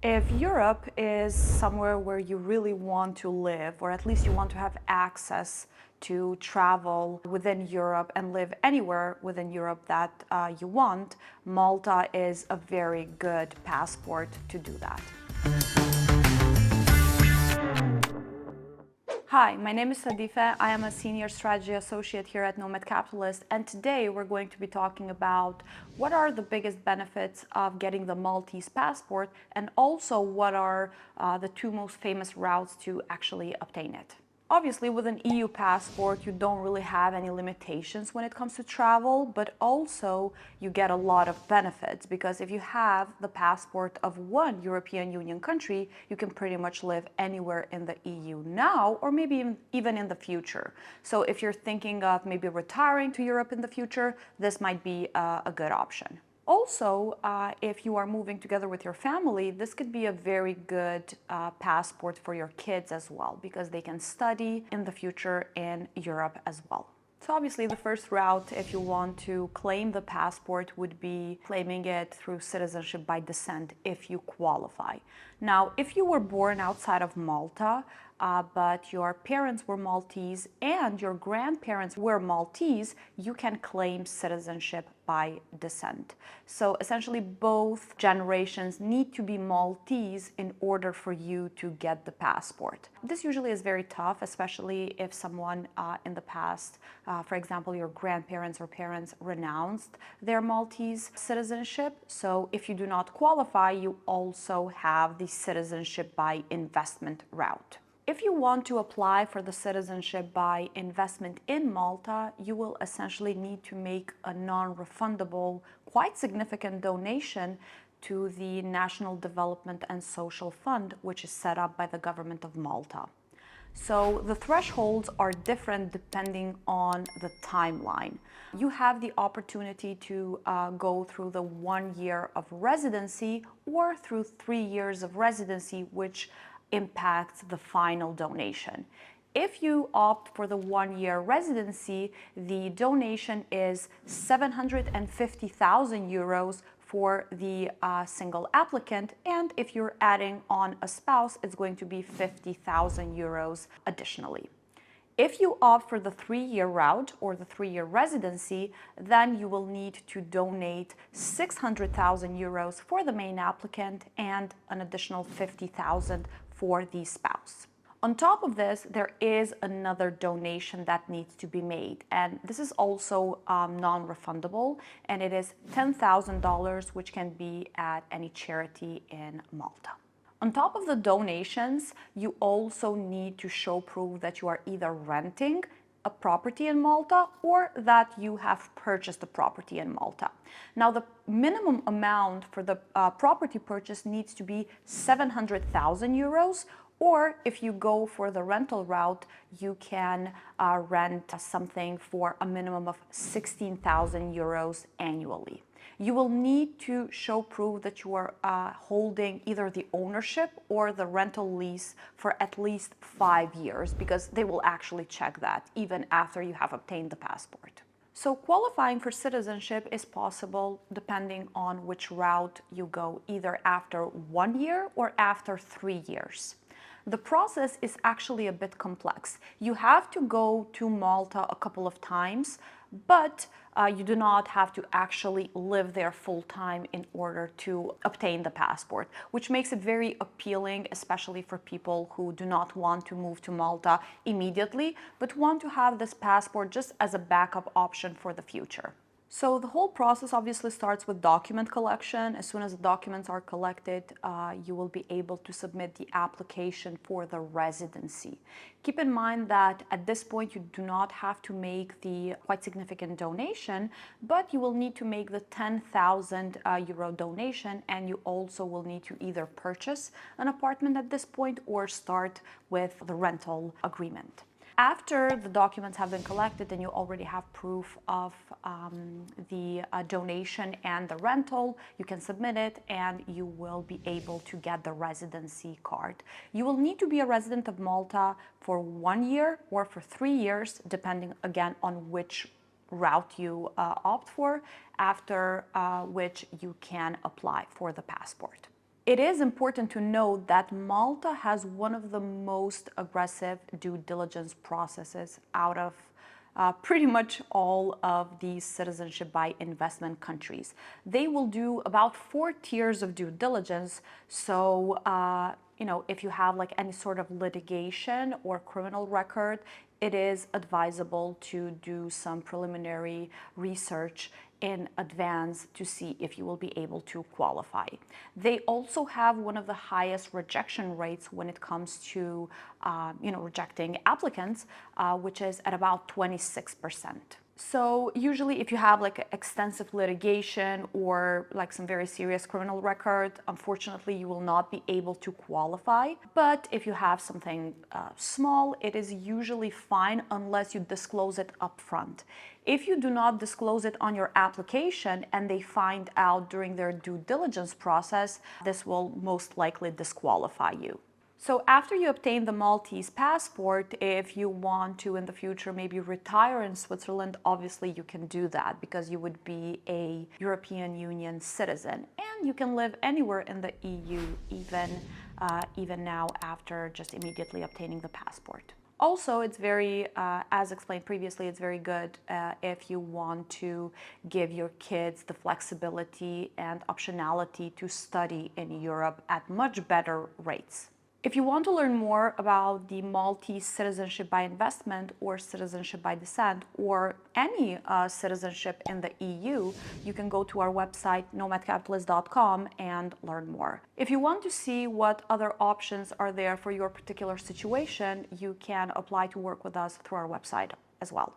If Europe is somewhere where you really want to live, or at least you want to have access to travel within Europe and live anywhere within Europe that you want, Malta is a very good passport to do that. Hi, my name is Sadife. I am a senior strategy associate here at Nomad Capitalist, and today we're going to be talking about what are the biggest benefits of getting the Maltese passport, and also what are the two most famous routes to actually obtain it. Obviously, with an EU passport, you don't really have any limitations when it comes to travel, but also you get a lot of benefits because if you have the passport of one European Union country, you can pretty much live anywhere in the EU now or maybe even in the future. So if you're thinking of maybe retiring to Europe in the future, this might be a good option. Also, if you are moving together with your family, this could be a very good passport for your kids as well, because they can study in the future in Europe as well. So obviously the first route, if you want to claim the passport, would be claiming it through citizenship by descent if you qualify. Now, if you were born outside of Malta, but your parents were Maltese and your grandparents were Maltese, you can claim citizenship by descent. So essentially both generations need to be Maltese in order for you to get the passport. This usually is very tough, especially if someone in the past, for example, your grandparents or parents renounced their Maltese citizenship. So if you do not qualify, you also have the citizenship by investment route. If you want to apply for the citizenship by investment in Malta, you will essentially need to make a non-refundable, quite significant donation to the National Development and Social Fund, which is set up by the government of Malta. So the thresholds are different depending on the timeline. You have the opportunity to go through the 1 year of residency or through 3 years of residency, which impacts the final donation. If you opt for the 1 year residency, the donation is 750,000 euros for the single applicant, and if you're adding on a spouse, it's going to be 50,000 euros additionally. If you opt for the 3-year route or the 3-year residency, then you will need to donate 600,000 euros for the main applicant and an additional 50,000 for the spouse. On top of this, there is another donation that needs to be made, and this is also non-refundable, and it is $10,000, which can be at any charity in Malta. On top of the donations, you also need to show proof that you are either renting a property in Malta or that you have purchased a property in Malta. Now, the minimum amount for the property purchase needs to be 700,000 euros, or if you go for the rental route, you can rent something for a minimum of 16,000 euros annually. You will need to show proof that you are holding either the ownership or the rental lease for at least 5 years, because they will actually check that even after you have obtained the passport. So qualifying for citizenship is possible depending on which route you go, either after 1 year or after 3 years. The process is actually a bit complex. You have to go to Malta a couple of times, but you do not have to actually live there full time in order to obtain the passport, which makes it very appealing, especially for people who do not want to move to Malta immediately, but want to have this passport just as a backup option for the future. So the whole process obviously starts with document collection. As soon as the documents are collected, you will be able to submit the application for the residency. Keep in mind that at this point, you do not have to make the quite significant donation, but you will need to make the 10,000 euro donation, and you also will need to either purchase an apartment at this point or start with the rental agreement. After the documents have been collected and you already have proof of the donation and the rental, you can submit it and you will be able to get the residency card. You will need to be a resident of Malta for 1 year or for 3 years, depending again on which route you opt for, after which you can apply for the passport. It is important to note that Malta has one of the most aggressive due diligence processes out of pretty much all of these citizenship by investment countries. They will do about 4 tiers of due diligence. So, if you have like any sort of litigation or criminal record, it is advisable to do some preliminary research in advance to see if you will be able to qualify. They also have one of the highest rejection rates when it comes to, rejecting applicants, which is at about 26%. So usually if you have like extensive litigation or like some very serious criminal record, unfortunately you will not be able to qualify. But if you have something small, it is usually fine unless you disclose it upfront. If you do not disclose it on your application and they find out during their due diligence process, this will most likely disqualify you. So after you obtain the Maltese passport, if you want to in the future maybe retire in Switzerland, obviously you can do that because you would be a European Union citizen and you can live anywhere in the EU, even now after just immediately obtaining the passport. Also, it's very, as explained previously, it's very good if you want to give your kids the flexibility and optionality to study in Europe at much better rates. If you want to learn more about the Maltese citizenship by investment or citizenship by descent or any citizenship in the EU, you can go to our website nomadcapitalist.com and learn more. If you want to see what other options are there for your particular situation, you can apply to work with us through our website as well.